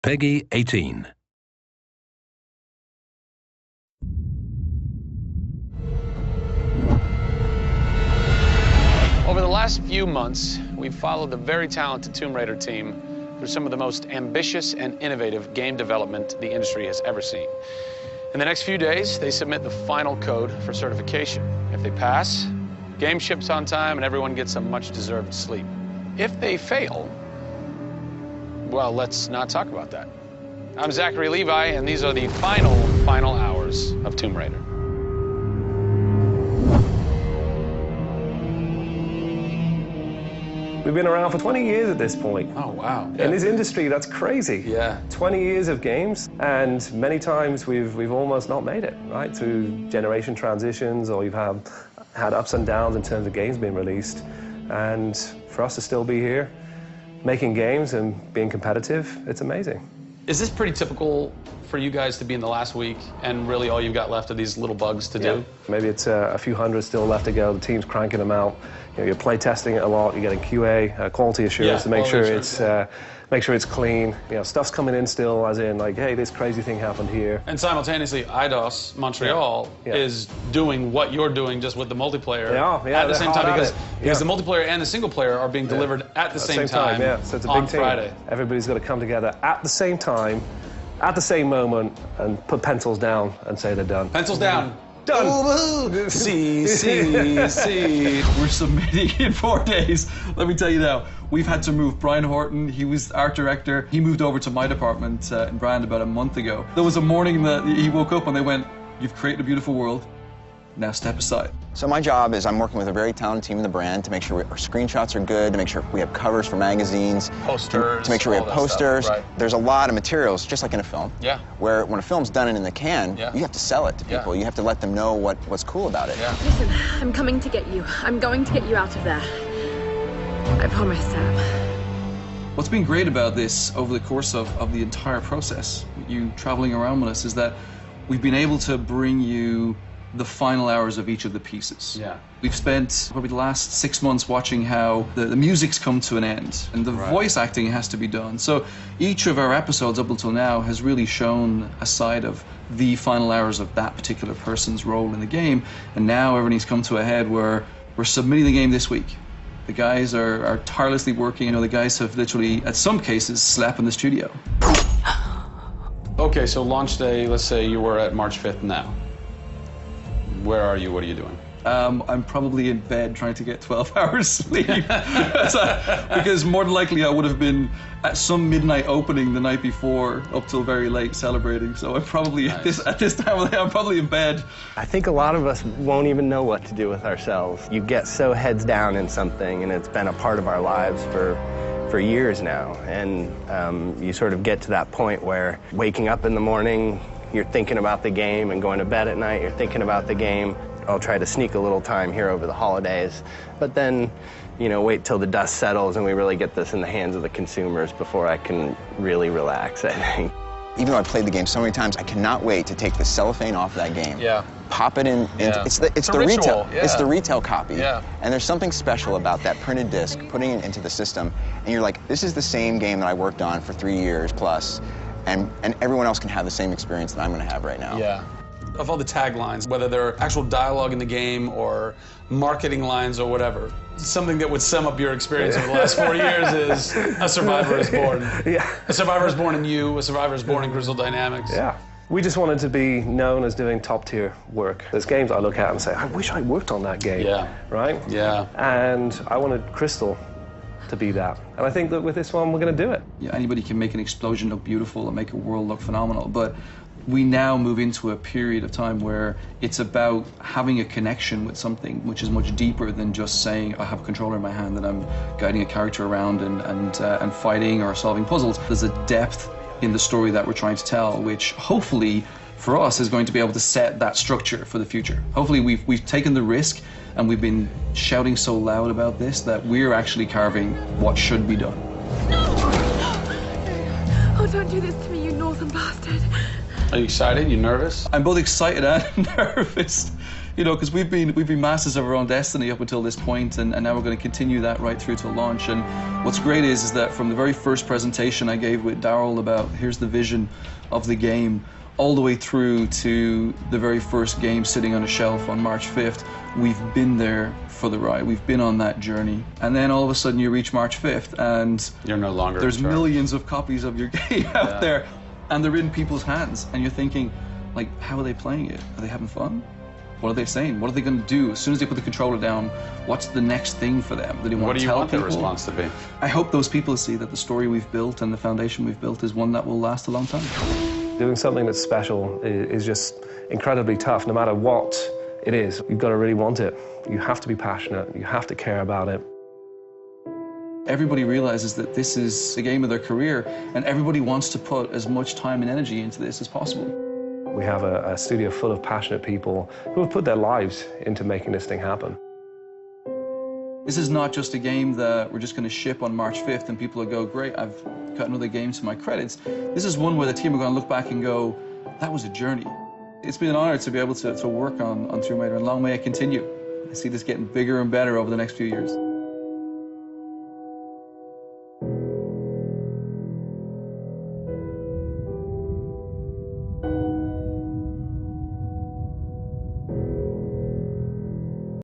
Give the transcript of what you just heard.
Peggy 18. Over the last few months, we've followed the very talented Tomb Raider team through some of the most ambitious and innovative game development the industry has ever seen. In the next few days, they submit the final code for certification. If they pass, game ships on time and everyone gets some much-deserved sleep. If they fail, well, let's not talk about that. I'm Zachary Levi, and these are the final hours of Tomb Raider. We've been around for 20 years at this point. Oh, wow. In this industry, that's crazy. Yeah. 20 years of games, and many times we've almost not made it, right? Through generation transitions, or you've had ups and downs in terms of games being released. And for us to still be here, making games and being competitive, it's amazing. Is this pretty typical for you guys to be in the last week and really all you've got left are these little bugs to do? Maybe it's a few hundred still left to go. The team's cranking them out. You know, you're play testing it a lot. You're getting QA, quality assurance, to make sure it's clean. You know, stuff's coming in still, as in like, hey, this crazy thing happened here. And simultaneously, IDOS Montreal is doing what you're doing, just with the multiplayer at the same time, because the multiplayer and the single player are being delivered at the same time. So it's a big on team. Friday. Everybody's got to come together at the same time, at the same moment, and put pencils down and say they're done. Pencils down. Done. See. We're submitting in 4 days. Let me tell you now, we've had to move Brian Horton. He was art director. He moved over to my department in Brand about a month ago. There was a morning that he woke up and they went, "You've created a beautiful world. Now step aside." So my job is I'm working with a very talented team in the brand to make sure our screenshots are good, to make sure we have covers for magazines, Posters, to make sure we have posters. Stuff, right. There's a lot of materials, just like in a film. Yeah. Where when a film's done and in the can, you have to sell it to people. You have to let them know what's cool about it. Yeah. Listen, I'm coming to get you. I'm going to get you out of there. I promise, Sam. What's been great about this over the course of the entire process, you traveling around with us, is that we've been able to bring you the final hours of each of the pieces. Yeah. We've spent probably the last 6 months watching how the music's come to an end and the voice acting has to be done. So each of our episodes up until now has really shown a side of the final hours of that particular person's role in the game. And now everything's come to a head where we're submitting the game this week. The guys are tirelessly working. You know, the guys have literally, at some cases, slept in the studio. Okay, so launch day, let's say you were at March 5th now. Where are you? What are you doing? I'm probably in bed trying to get 12 hours sleep. Because more than likely I would have been at some midnight opening the night before up till very late celebrating. So I'm probably at this time of the day, I'm probably in bed. I think a lot of us won't even know what to do with ourselves. You get so heads down in something, and it's been a part of our lives for years now. And you sort of get to that point where waking up in the morning, you're thinking about the game, and going to bed at night, you're thinking about the game. I'll try to sneak a little time here over the holidays, but then, you know, wait till the dust settles and we really get this in the hands of the consumers before I can really relax, I think. Even though I've played the game so many times, I cannot wait to take the cellophane off of that game. Yeah. Pop it in. It's the ritual. retail. Yeah. It's the retail copy. Yeah. And there's something special about that printed disc, putting it into the system, and you're like, this is the same game that I worked on for 3 years plus. And everyone else can have the same experience that I'm going to have right now. Yeah. Of all the taglines, whether they're actual dialogue in the game or marketing lines or whatever, something that would sum up your experience over the last 4 years is a survivor is born. Yeah. A survivor is born in you, a survivor is born in Crystal Dynamics. Yeah. We just wanted to be known as doing top-tier work. There's games I look at and say, I wish I worked on that game. Yeah. Right? Yeah. And I wanted Crystal to be that. And I think that with this one, we're going to do it. Yeah, anybody can make an explosion look beautiful and make a world look phenomenal, but we now move into a period of time where it's about having a connection with something which is much deeper than just saying, I have a controller in my hand and I'm guiding a character around and fighting or solving puzzles. There's a depth in the story that we're trying to tell, which hopefully for us is going to be able to set that structure for the future. Hopefully we've taken the risk and we've been shouting so loud about this that we're actually carving what should be done. No! Oh, don't do this to me, you northern bastard. Are you excited? You nervous? I'm both excited and nervous. You know, because we've been masters of our own destiny up until this point, and now we're going to continue that right through to launch. And what's great is that from the very first presentation I gave with Daryl about here's the vision of the game, all the way through to the very first game sitting on a shelf on March 5th, we've been there for the ride. We've been on that journey. And then all of a sudden you reach March 5th and you're no longer there's millions of copies of your game out there, and they're in people's hands, and you're thinking, like, how are they playing it? Are they having fun? What are they saying? What are they going to do? As soon as they put the controller down, what's the next thing for them? Do they want to tell people? What do you want their response to be? I hope those people see that the story we've built and the foundation we've built is one that will last a long time. Doing something that's special is just incredibly tough, no matter what it is. You've got to really want it. You have to be passionate. You have to care about it. Everybody realizes that this is the game of their career, and everybody wants to put as much time and energy into this as possible. We have a studio full of passionate people who have put their lives into making this thing happen. This is not just a game that we're just going to ship on March 5th and people will go, great, I've got another game to my credits. This is one where the team are going to look back and go, that was a journey. It's been an honor to be able to work on Tomb Raider, and long may it continue. I see this getting bigger and better over the next few years.